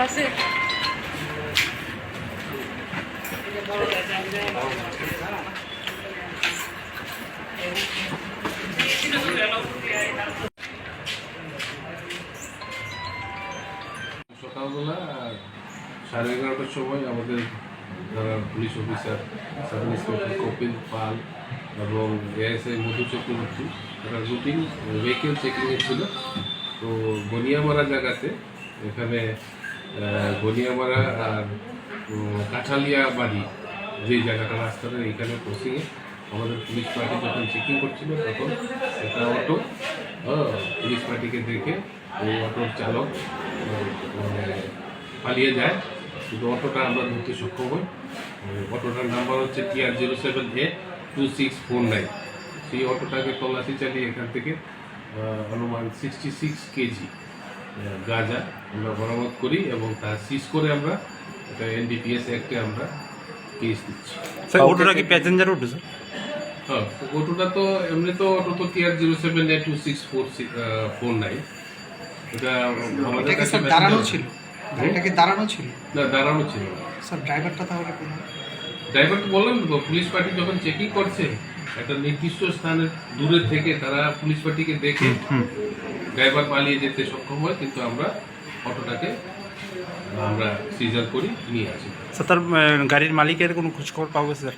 সকালবেলা 11:30টার সময় আমাদের যারা police officer sub inspector Kapil Pal এবং এএসআই মধু চক্রবর্তী তারা রুটিন ভেহিকেল চেকিংয়ে ছিল। তো গনিয়ামারা জায়গাতে এখানে গনিয়ামারা আর কাঠালিয়া বাড়ি যে জায়গাটা রাস্তাটা এইখানে ক্রসিংয়ে আমাদের পুলিশ পার্টি যখন চেকিং করছিল তখন একটা অটো পুলিশ পার্টিকে দেখে ওই অটোর চালক পালিয়ে যায়, কিন্তু অটোটা আমরা ধরতে সক্ষম হই। অটোটার নাম্বার হচ্ছে TR07A2649। সেই অটোটাকে তল্লাশি চালিয়ে এখান থেকে অনুমান 66 কেজি গাঁজা আমরা বরামদ করি এবং তা সিজ করে আমরা এটা NDPS অ্যাক্টে আমরা কেস দিচ্ছি। স্যার অটোটা কি প্যাসেঞ্জার অটো স্যার? হ্যাঁ, অটোটা তো এমনি তো অটো তো TR07A2649। এটা আমাদের কাছে দাঁড়ানো ছিল। এটা কি দাঁড়ানো ছিল? না, দাঁড়ানো ছিল না স্যার। ড্রাইভারটা তাহলে কোন? ড্রাইভার তো বললাম তো, পুলিশ পার্টি যখন চেকিং করছে একটা নির্দিষ্ট স্থানের দূরে থেকে তারা পুলিশ পার্টিকে দেখে ড্রাইভার পালিয়ে যেতে সক্ষম হয়, কিন্তু আমরা অটোটাকে আমরা সিজার করি, নিয়ে আসি। স্যার তার গাড়ির মালিকের কোনো খোঁজখবর পাবো স্যার?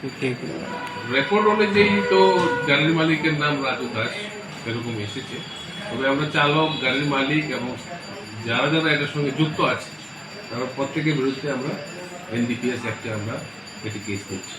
রেকর্ড অনুযায়ী তো গাড়ির মালিকের নাম রাজু দাস এরকম এসেছে, তবে আমরা চালক, গাড়ির মালিক এবং যারা যারা এটার সঙ্গে যুক্ত আছে তারা প্রত্যেকের বিরুদ্ধে আমরা NDPS অ্যাক্টে আমরা এটি কেস করছি।